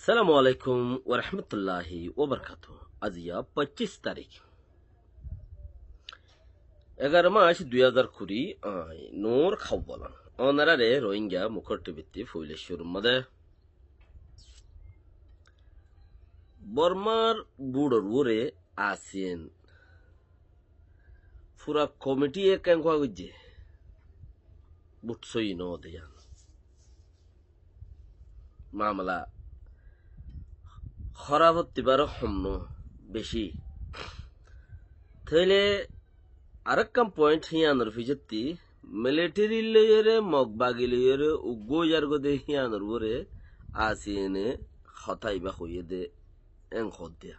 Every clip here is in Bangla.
সালামু আলাইকুম ওরহমতুল্লাহি ওবরকাতু। আজিয়া 25 তারিখ 11 মাস 2020 নোর খাওয়ালাম অনারারে রোহিঙ্গা মুখরটি ভিত্তি ফুইলেশ্বর মদে বর্মার বুড়োর উরে আসিয়েন পুরা কমিটি কেন গুজে বুটসই নদিয়ান মামলা খারাপ হতে পারে হম্ন বেশি তাইলে আরেকম পয়েন্ট হিয়ানোর ফিজতি মিলিটারি লইরে মগবাগি লইরে উগ্গো জারগো দে হিয়ানোর বরে আসিয়েনে হতাইবা হইয়ে দে এং দিয়া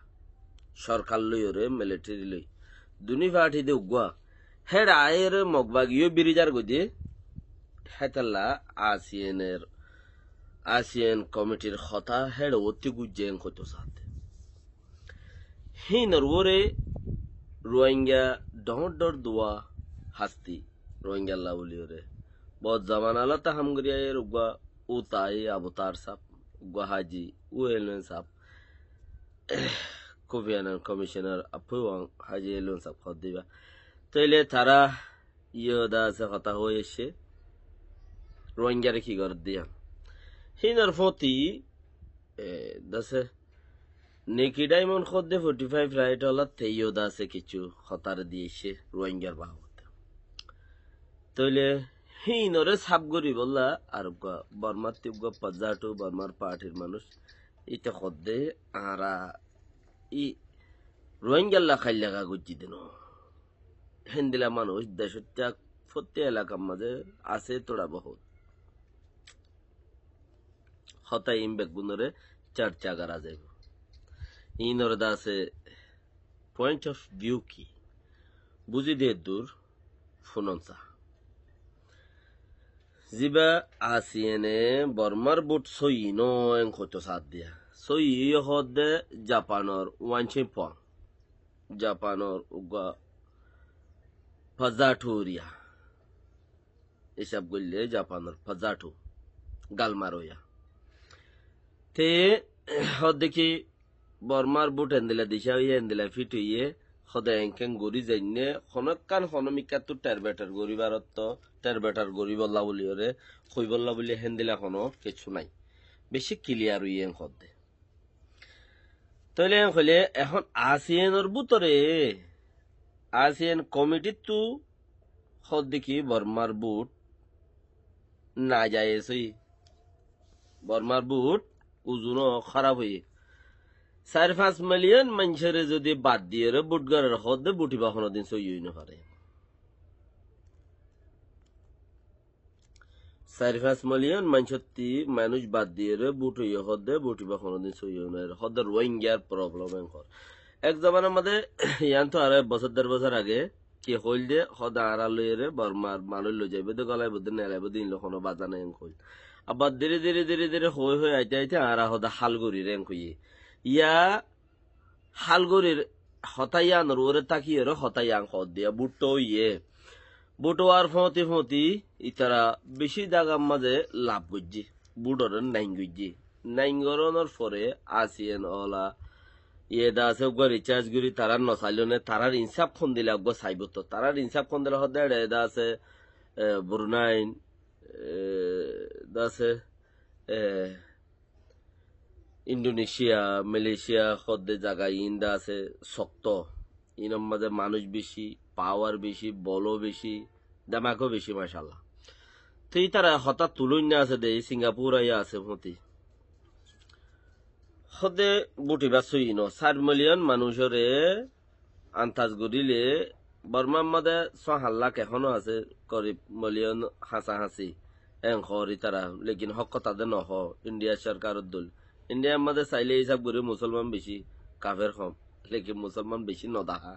সরকার লইরে মিলিটারি লই দুনি পার্টি দে উগ্গা হেড আয়ের মগবাগিও বিরিজার গদে হেতাল্লা আসিয়েন কমিটির হতা হেড অতি গুজ্জে এং হইতো সাথে হিনর বরে রোহিঙ্গা ডর দোয়া হাস্তি রোহিঙ্গা লাউলিওরে বহুত জামান আলাতা হামগরিয়া উগা উতাই আবতার সাপ উগা হাজি উএলএন সাপ কোভিয়ানার কমিশনার আপুয়াং হাজি এলএন সাপ খদ দিবা তাইলে তারা ইয়দা আছে কথা হয়েছে রোহিঙ্গারে কি কর দিয়া হিনার ফতি দাসে নেকি ডায়মন্ড খদ্দে 45 রাইট হলা তেইয়দা আছে কিছু হতার দিয়েছে রোহিঙ্গার বাহত তইলে হিনরে সাবগরি বললা আর বর্মার তিবগা পজাটু বর্মার পার্টির মানুষ এটা খদ্দে আরা ই রোহিঙ্গাল্লা খাইলাগা গুজি দিন হেন্দিলা মানুষ দেশটা ফতে এলাকার মাঝে আছে তোরা বহুত হতাই ইমবেক গুনরে চর্চা করা যাইব ইনর দাসে পয়েন্ট অফ ভিউ কি বুঝি দে দূর ফুননসা জিবা আসিয়েনে বর্মার বুট সই নো এং হতো সাথ দিয়া সই হদে জাপানর ওয়ানচে পং জাপানর উগা ফাজাটুরিয়া এসব গল্লে জাপানর ফাজাটু গালমারোয়া তে হদ দেখি বর্মার বুট এন্দিলা দিশা হইয়া এন্দিলা ফিট হইয়ে সদায় এংকেং গড়ি যাইনে হনকান হনমিকাতো টেরবেটার গরিবারত টেরবেটার গরি বল্লা বলি ওরে খই বল্লা বলি হেন্দিলা কোনো কিছু নাই বেশি ক্লিয়ার হইয়ে হদে তইলে হইলে এখন আসিয়েনর বুতরে আসিয়েন কমিটি তু হদ দেখি বর্মার বুট না যায় বর্মার বুট উজুনো খারাপ হয়ে 4-5 মিলিয়ন মানুষের যদি বাদ দিয়ে বুট গড়ের হদে বুটিবা কোনদিন সই না পারে 4-5 মিলিয়ন মানুষ বাদ দিয়ে বুট হইয়ে হদে বুটিবা কোনদিন সই না হদে রোহিঙ্গার প্রবলেম এঙ্কর এক জমানার মধ্যে ইয়ান তো আর বছর 1.5 বছর আগে কি হইল দে হদা আড়া লইরে বর্মার মানুষ লই যাইবে তো গলায় বুদ্ধ নেলাইব দিন লখনো বাজানে এঙ্ক হইল আবার ধীরে ধীরে হই আইতে আড়া হদা হালগুড়ি রেঙ্ক হইয়ে ইয়া হালগরির হতাইয়ানোর ওরে তাকিয়ে হতাইয়াং হদ দিয়া বুটো ইয়ে বুটোয়ার ফতি ইতারা বেশি দাগার মাঝে লাভ করছি বুটোর নাইং করছি নাইঙ্গরনের পরে আসিয়েন ওলা ইয়ে দা আছে রিচার্জ করি তারার নচাইল নে তারার ইনসাফ খন দিলে চাইব তো তারার ইনসাফ খন দিলে হদে এদা আছে ব্রুনাইন আছে ইন্দোনেশিয়া মালয়েশিয়া হদে জায়গায় ইন্দা আছে শক্ত ইনর মাঝে মানুষ বেশি পাওয়ার বেশি বলও বেশি দামাকও বেশি মাশাল্লাহ তো এই তারা হঠাৎ তুলই না আছে দে সিঙ্গাপুর আইয়া আছে মতি হদে বুটিবা সই ন 4 মিলিয়ন মানুষের আন্তাজ গড়িলে বর্মার মাঝে 6 লাখ এখনো আছে করিব মিলিয়ন হাসাহাসি এং হরি তারা লেকিন হক তাদের নহ ইন্ডিয়া সরকারের দল ইন্ডিয়ার মধ্যে চাইলে হিসাব করে মুসলমান বেশি কাফের কম লেকিন মুসলমান বেশি নদাহা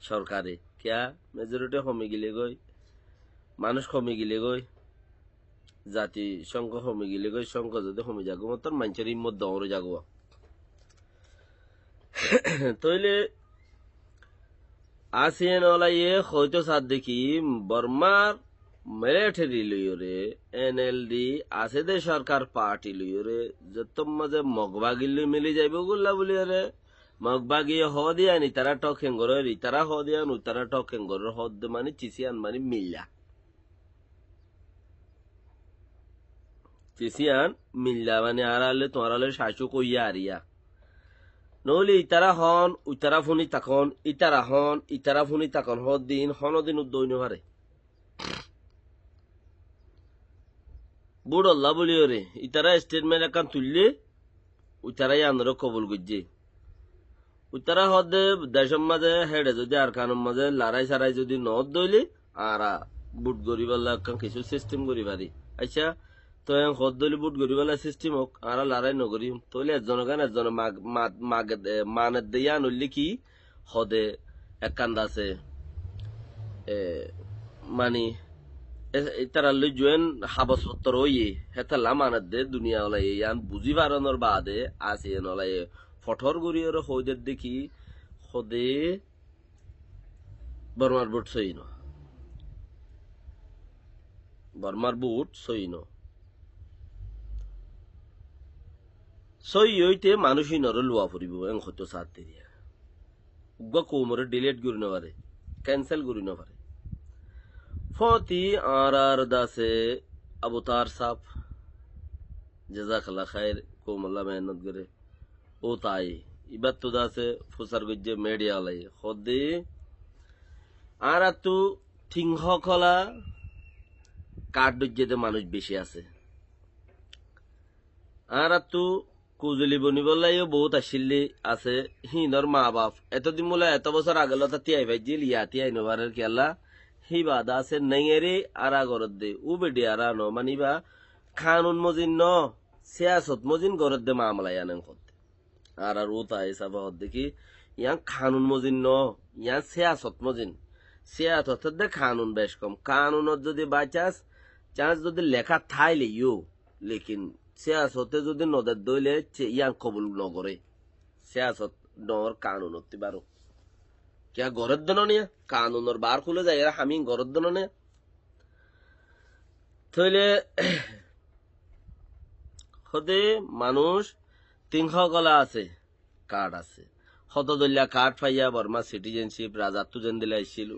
সরকারে কিয়া মেজরিটি কমে গিলে গই মানুষ কমে গিলে গই জাতি সংখ্যা কমে গিলে গই সংখ্যা যদি কমে যাগো মতন মানুষের ইম্মত দৌড়ে যাগো তইলে আসিয়েন ওলাইয়ে হয়তো সাত দেখি বর্মার মিলিটারি লইরে এনএলডি আছে দে সরকার পার্টি লইরে যত মাঝে মগবাগিল মিলি যাইব গুল্লা বলিরে মগবাগি হ দিয়া নি তারা টকেন গরের ইতারা হ দিয়া নু তারা টকেন গরের হদ মানে চিসিয়ান মানে মিল্লা চিসিয়ান মিল্লা মানে আড়ালে তোমারালে শাসু কইয়া আরিয়া নহলে ইতারা হন উতারা ফুনি তাকন ইতারা হন ইতারা ফুনি তাকন হদিন হনদিন উদ্দইন হারে বুড় আল্লাহ বলিও রে ইতারা স্টেটমেন্ট একান তুললে উতারাই আন্দোলন কবুল করছে উতারা হদে দেশের মাঝে হেডে যদি আর কানুন মাঝে লড়াই সারাই যদি নদ দইলে আর বুট গরিবাল্লা একান কিছু সিস্টেম করি পারি আচ্ছা তো হদ দইলে বুট গরিবাল্লা সিস্টেম হোক আর লড়াই নগরি তইলে একজন গান একজন মানের দিয়া নইলে কি হদে একান আছে মানে তারা জুয়েন হাবস হত্তর হইয়ে হেতালা মানত দে দুনিয়া ওলাই ইয়ান বুঝি পারানোর বাদে আছে নলাই ফঠর গড়িয়ে হইদের দেখি হদে বর্মার বুট সইন বর্মার বুট সইন সই হইতে মানুষই নর লোয়া ফুরিব এং হতো সাত দিয়া উগ্র কোমরে ডিলেট করি নপারে ক্যান্সেল করি নপারে ফতি আর দাসে আবতার সাপ জাজাকাল্লাহ খায়ের কোমল্লা মেহনত করে ও তাই ইবার তো দাসে ফুসার গজ্জে মেডিয়া লাই হদে আর তু থিংহ খলা কাঠ ডজ্জেতে মানুষ বেশি আছে আর তু কুজলি বনিবলাইও বহুত আসিল্লি আছে হিনর মা বাপ এতদিন বলে এত বছর আগেল তিয়াই ভাই জিল ইয়া তিয়াই নবারের কেলা হি বাদা আছে নেঙেরে আরা গরত দে উ বেডি আরা ন মানিবা খানুন মজিন ন সিয়াসত মজিন গরত দে মামলা ইয়ান করতে আর ও তাই সাবা হদ দেখি ইয়ান খানুন মজিন ন ইয়ান সিয়াসত মজিন সিয়াসত দে খানুন বেশ কম কানুনত যদি বাই চান্স যদি লেখা থাইলে ইউ লেকিন সিয়াসতে যদি নদের দইলে ইয়ান কবুল নগরে সিয়াসত নর কানুনত বারো क्या गरज दनो निया कानून और बार खुले जाए हामी गरज दनो ने थैले हदे मानुष তিনশ গলা আছে কার্ড আছে হতদল্লা কার্ড পাইয়া বর্মা সিটিজেনশিপ রাজাত্ব যেন দিলা আসছিল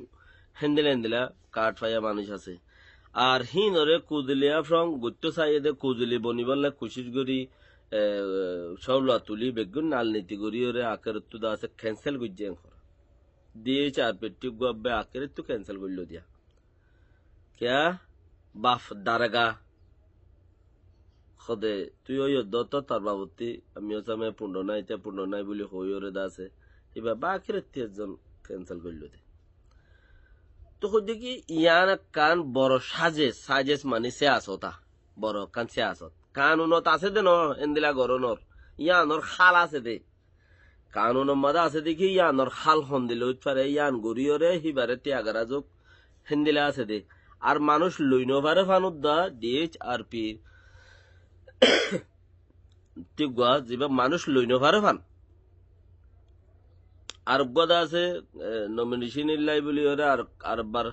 হেন্দিলা কার্ড পাইয়া মানুষ আছে আর হিনরে কুজলিয়া ফ্রম গুত্ত সাইদে কুজলি বনিবল্লা কুশিস গরি সৌলা তুলি বেগুন নাল নীতি গরি ওরে আকারত্ব দা আছে ক্যান্সেল গুজ্জে দিয়ে চার পেটি গব্বে আকের তো ক্যান্সেল করলো দিয়া क्या বাফ দারগা খদে তুই ওই দত তার বাবতি আমিও সামে পুণ্ড নাই বলি হই ওরে দাসে এবার বাকির একজন ক্যান্সেল করলো দে তো দেখি ইয়ান কান বড় সাজেস মানে সে আসতা বড় কান সে আসত কানুনত আছে দে ন এন্দিলা গরনর ইয়ানর খাল আছে দে কানুন মাদা আছে দেখি ইয়ানর খাল হন দিল পারে ইয়ান গড়িয়রে হিবারে ত্যাগারা যোগ হেন্দিলা আছে দে আর মানুষ লইন পারে ফানুদ দা ডিএইচ আর পি টিগুয়া যেবা মানুষ লইন পারে ফান আর গদা আছে নমিনেশন ইল্লাই বলি ওরে আর বার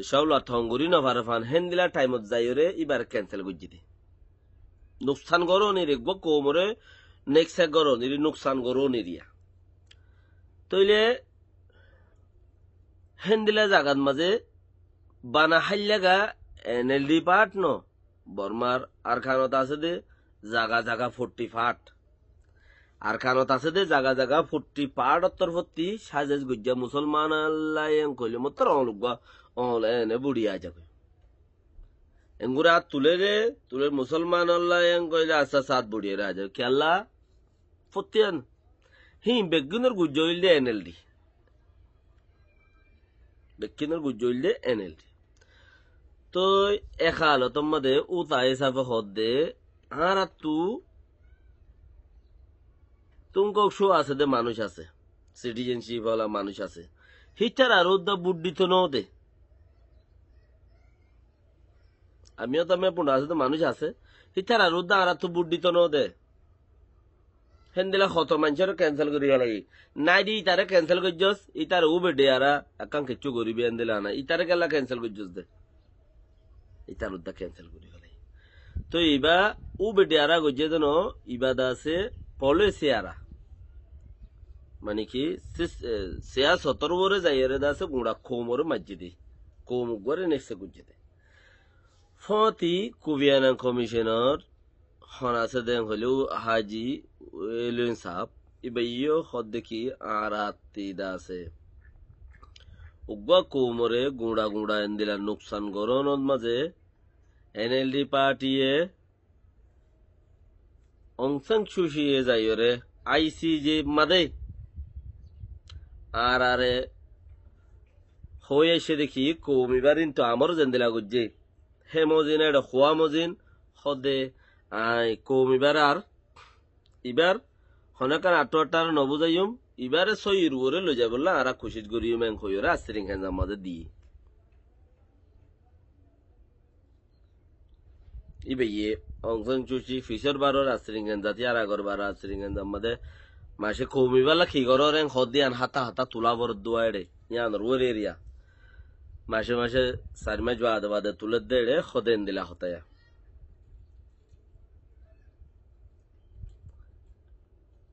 সবলা থঙ্গুরি ন পারে ফান হেন্দিলা টাইমত যাই ওরে ইবার ক্যান্সেল করছি দে নুকসান করো নিরে গো কোমরে নেক্সট গরো নিরি নুকসান গরো নিরিয়া তইলে হেন্দিলা জাগাত মাঝে বানা হাইলাগা এনএলডি পার্ট ন বর্মার আর খানত আছে দে জাগা 40 ফাট আর খানত আছে দে জাগা 40 পার্ট অত্তরপত্তি সাজেজ গুজ্জা মুসলমান আল্লাহ কইলে মতর অলুগা অল এনে বুড়িয়া যাবে এঙ্গুরা তুলে মুসলমান আল্লাহ কইলে আচ্ছা সাত বুড়িয়ে রাজা কেলা ফতিয়ান হি বেগুনের গুজ্জইল দে এনএলডি বেগুনের গুজ্জইল দে এনএলডি তো এখালো তোমাদের উতাই সাফে হদ দে আর তুমকো আছে দে মানুষ আছে সিটিজেনশিপ ওলা মানুষ আছে হিটার আর উদ্দা বুদ্ধি তো ন দে আমিও তো আমি পুনঃ আছে তো মানুষ আছে হিটার আর উদ্দা আর তো বুদ্ধি তো ন দে হেন্দিলা কত মানুষের ক্যান্সেল করিয়া লাগি নাই দি ইতারে ক্যান্সেল করছস ইতারে ও বেডে আরা একান কিচ্ছু করিবি হেন্দিলা না ইতারে গেলা ক্যান্সেল করছস দে ইতার উদ্দা ক্যান্সেল করি ফেলে তো ইবা ও বেটে আরা গজে দেন ইবাদা আছে পলিসি আরা মানে কি সেয়া সতর বরে যাইরে দাসে গুড়া খোমরে মাজ্জিদি কোম গরে নেক্সে গুজ্জিদে ফতি কুবিয়ানা কমিশনার হনাসে দেন হলেও হাজি এলুন সাপ ইবা ইয়ো হদ দেখি আরাতি দাসে উগ্বা কোমরে গুড়া গুড়া এন্দিলা নুকসান গরনের মাঝে এনএলডি পার্টিয়ে অংসাং সুশিয়ে যাইরে আইসিজে মাদে আর আরে হয়ে এসে দেখি কৌমিবার কিন্তু আমারও জেন্দিলা গুজ্জে হে মজিন এটা খোয়া মজিন হদে আই কৌমিবার আর ইবার হনাকার আটার নবুজাইম ইবারে সইর ওরে লই যাই বললা আর খুশিত গরিয়ম এং হইরে আসরিং খান আমাদের দি ইবে ইয়ে অংসং চুচি ফিশর বারর আসরিং খান জাতি আর আগর বার আসরিং খান আমাদের মাসে কৌমিবালা খিগর এং হদিয়ান হাতা হাতা তুলা বর দুয়াইড়ে ইয়ানোর ওর এরিয়া মাসে মাসে সারিমা জোয়াদ বাদে তুলে দেড়ে খদেন দিলা হতায়া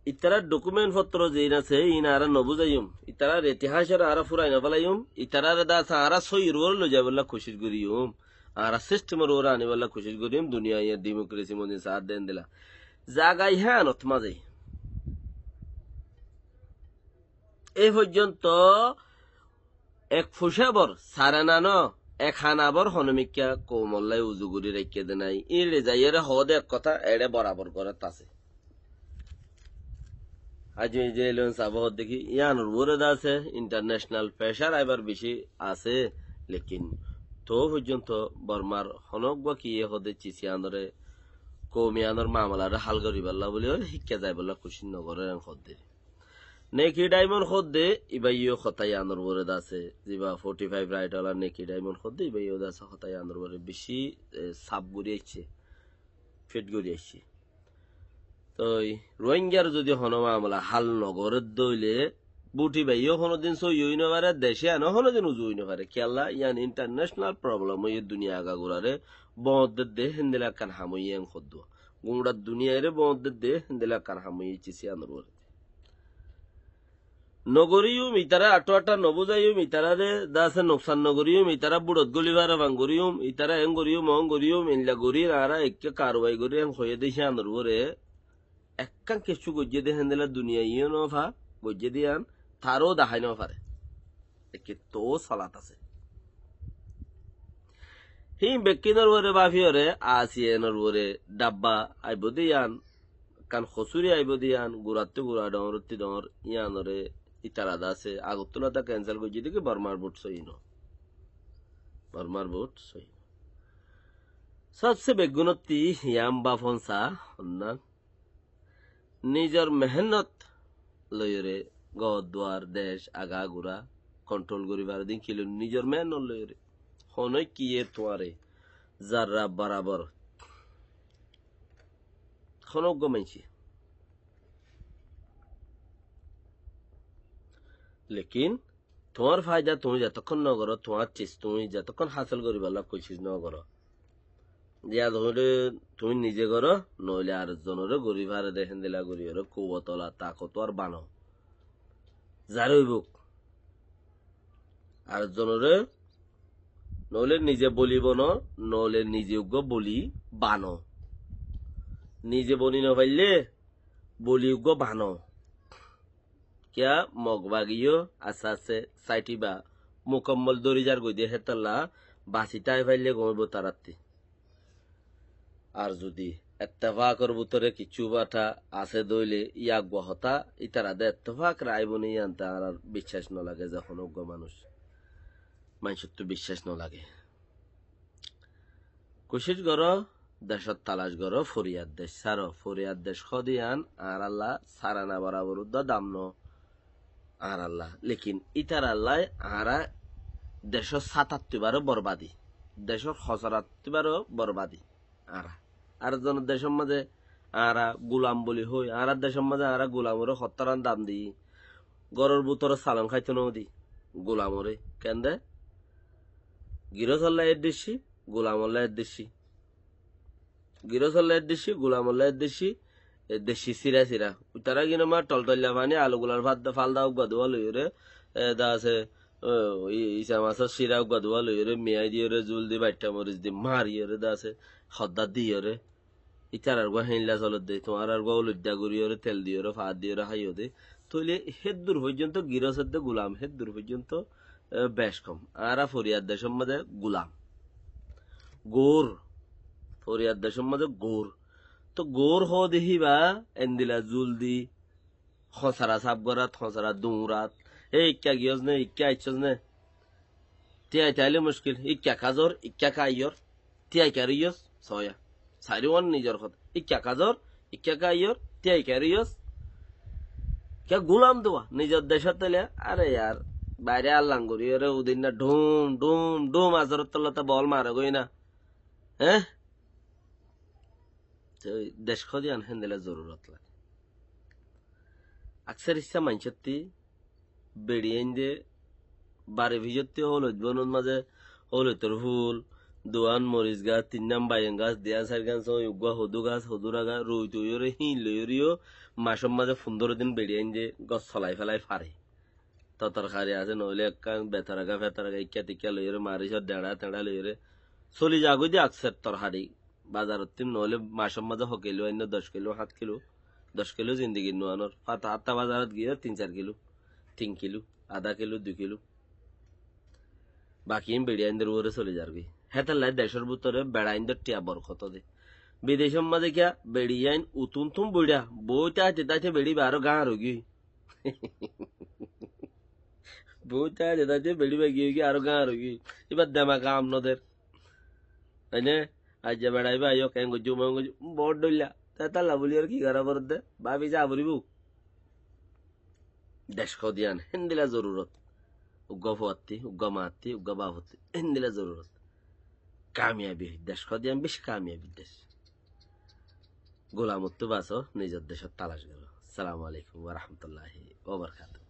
ইতারা ডকুমেন্ট পত্র যেইন আছে ইন আরা নবুজাইম ইতারার ইতিহাসের আরা ফুরাই নফলাইম ইতারার দাস আরা সই রোল লো যাবল্লা খুশি করিম আরা সিস্টেমের ওরা আনিবল্লা খুশি করিম দুনিয়া ইয়া ডেমোক্রেসি মদিন সাথ দেন দিলা জাগাই হ্যাঁ নত মাঝে এই পর্যন্ত এক ফুসাবর সারানানো এক হানাবর হনমিকা কোমল্লাই উজুগুরি রেখে দে নাই ইলে যাইয়ের হদ এক কথা এড়ে বরাবর করে তাছে আজ যে এলেন সাবহদ দেখি ইয়ানোর ওরে আছে ইন্টারন্যাশনাল প্রেশার এবার বেশি আছে লেকিন তো পর্যন্ত বর্মার হনক বা কি হদে চিসি আনরে কৌমিয়ানোর মামলার হাল করি পাল্লা বলে শিক্ষা যায় বললা খুশি নগরের হদে নেকি ডায়মন্ড খদ্দে ইবাইও খতাই আনর বরে দাসে জিবা 45 রাইট ওলা নেকি ডায়মন্ড খদ্দে ইবাইও দাসে খতাই আনর বরে বেশি সাপ গড়ি আইছে ফিট গড়ি আইছে তো রোহিঙ্গার যদি হনমা আমলা হাল নগরের দইলে বুটি বাইও হনদিন সই হইন পারে দেশে আনো হনদিন উজু হইন পারে খেলা ইয়ান ইন্টারন্যাশনাল প্রবলেম এই দুনিয়া আগা গোড়ারে বদের দে হিন্দিলা কান হামইয়াং খদ্দ গুমড়া দুনিয়ারে বদের দে হিন্দিলা কান হামই চিসি আনর বরে নগরিয়ম ইতারা আটো আটা নবুজাইম ইতারারে দাসে নোকসান নগরিয়ম ইতারা বুড়ত গলিবার ভাঙ্গরিয়ম ইতারা এং গরিয়ম অং গরিয়ম ইনলা গরির আরা একে কারবাই গরি এং হয়ে দিছে আনর বরে একখান কিছু গজ্জে দিয়ে হেন্দেলা দুনিয়া ইয়ে নফা গজ্জে দিয়ান তারও দেখাই নফারে একে তো সালাত আছে হি বেকিনর বরে বাফিয়রে আসিয়েনর বরে ডাব্বা আইব দিয়ান কান খসুরি আইব দিয়ান গুড়াতে গুড়া ডরতি ডর ইয়ানরে ইতারাদা আছে আগরতলাটা ক্যান্সেল গজ্জে দিকে বর্মার বুট সইন বর্মার বুট সইন সবসে বেগুনতি ইয়াম বাফনসা হন্না নিজের মেহনত লয়রে গদ দুয়ার দেশ আগা গুড়া কন্ট্রোল করিবার দিন কিলো নিজের মেহনত লয়রে হনই কি এ তোমারে যারা বরাবর খনক গমাইছি লেকিন তোমার ফায়দা তুমি যতক্ষণ ন করো তোমার চিজ তুমি যতক্ষণ হাসিল করিবার লাভ কোশিশ ন করো দিয়া ধরে তুমি নিজে করো নইলে আর জনের গরিব হারে দেখেন দিলা গরিবের কুবতলা তাকত আর বানো যারই বুক আর জনরে নইলে নিজে বলিব নইলে নিজে বলি বানো নিজে বনি নপাইলে বলি বানো কিয়া মগবাগিও আস্তে আস্তে সাইটিবা মুকম্মল দরিজার গই দিয়ে হেতলা বাসিটাই পাইলে গমিব তারাত্তি আর যদি এত্তেফাকর ভিতরে কিছু বাটা আছে দইলে ইয়াক বহতা ইতারা দে এত্তেফাক রাইবনি আনতে আর বিশ্বাস ন লাগে যখন অজ্ঞ মানুষ মানুষের তো বিশ্বাস ন লাগে কোশিশ করো দেশত তালাশ করো ফরিয়াদ দেশ সারো ফরিয়াদ দেশ খদিয়ান আর আল্লাহ সারানা বরাবর দাম ন আর আল্লাহ লেকিন ইতার আল্লাহ আরা দেশ ৭৭ বরবাদী দেশ ৭৭ বরবাদী আরা আর জন দেশের মাঝে আরা গুলাম বলি হই আর দেশের মাঝে আরা গুলামরে হত্যারান দাম দি গরর বুতর সালাম খাইতে নদি গুলামরে কেন দে গিরো চল্লা এর দেশি গোলামল্লাহ দেশি গিরসল্লাহ দেশি গোলামল্লাহ দেশি দেশি সিরা সিরা তারা কিনা মা টলটল্লা পানি আলুগুলার ভাত ফাল দাও গাদুয়া লইরে দা আছে ইসা মাছের সিরা গাদুয়া লইরে মেয়াই দিয়ে জুল দি বাইটা মরিচ দি মারিয়ে দা আছে হদ্দা দিয়ে ইতার আর গো হেনলা চলত দে তোমার আর গো লজ্জা করিয়ে তেল দিয়ে ফাত দিয়ে খাইও দে তইলে হেদ্দুর পর্যন্ত গিরসের দে গুলাম হেদ্দুর পর্যন্ত বেশ কম আর ফরিয়াদ দেশের মধ্যে গুলাম গোর ফরিয়াদ দেশের মধ্যে গোর তো গোর হ দেখিবা এন্দিলা জুল দি খসারা সাপ গরাত খসারা দুরাত এই ইক্কা গিয়স নে ইক্কা আইছস নে তিয়াই তাইলে মুশকিল ইক্কা কাজর ইক্কা কাইয়র তিয়াই কারিয়স সয়া সারিওয়ান নিজের কথা ইক্কা কাজর ইক্কা কাইয়র তিয়াই কারিয়স কে গুলাম দেওয়া নিজের দেশের তেলে আরে ইয়ার বাইরে আল্লাহ করি রে উদিন না ঢুম ঢুম ঢুম আজর তলাতে বল মারে গই না হ্যাঁ দেশ খদিয়ান হেন্দেলে জরুরত লাগে আকসার ইচ্ছা মানসত্তি বেড়িয়েন যে বারে ভিজত্তি হল বনুর মাঝে হলুতর ফুল দোয়ান মরিচ গাছ 3 নাম বাইন গাছ দেয়া 4 গাছ উগা হদু গাছ হদুরা গাছ রুই তুইরে হিন লইরিও মাসের মাঝে 15 দিন বেড়িয়েন যে গছ চলাই ফেলাই ফারে তরকারি আছে নইলে একখান বেতারাগা ফেতারাগা ইক্কা টিক্কা লইরে মারিস ডেড়া তেড়া লইরে চলি যাগো দি আকসার তরকারি বাজারত তিন নইলে মাসের মাঝে হকিলো অন্য 10 কিলো 7 কিলো 10 কিলো জিন্দগি নোয়ানোর হাত্তা বাজারত গিয়ে 3-4 কিলো 3 কিলো আধা কিলো 2 কিলো বাকি বেড়িয়াইনদের উপরে চলে যাবি হেতার লাই দেশের ভিতরে বেড়াইনদের টিয়া বরকত দে বিদেশের মাঝে কিয়া বেড়িয়াইন উতুন তুম বুড়া বইতে আছে তাইতে বেড়িবে আরো গাঁ রোগী বইতে আছে তাইতে বেড়িবে গিয়ে আরো গাঁ রোগী এবার দেমা কাম নদের তাই না আজ যে বেড়াইবে আইও কেন গজু বড় ডইলা তাই লাভলি আর কি গারা বর দে ভাবি যা বলিব দেশ খদিয়ান হেন্দিলা জরুরত উগ্গা ফুয়াত্তি উগ্গা মাত্তি উগ্গা বাহত্তি হেন্দিলা জরুরত কামিয়াবি দেশ খদিয়ান বেশ কামিয়াবি দেশ গোলামত্ব বাসো নিজের দেশের তালাশ গেল। আসসালামু আলাইকুম ওয়া রাহমাতুল্লাহি ওয়া বারাকাতুহু।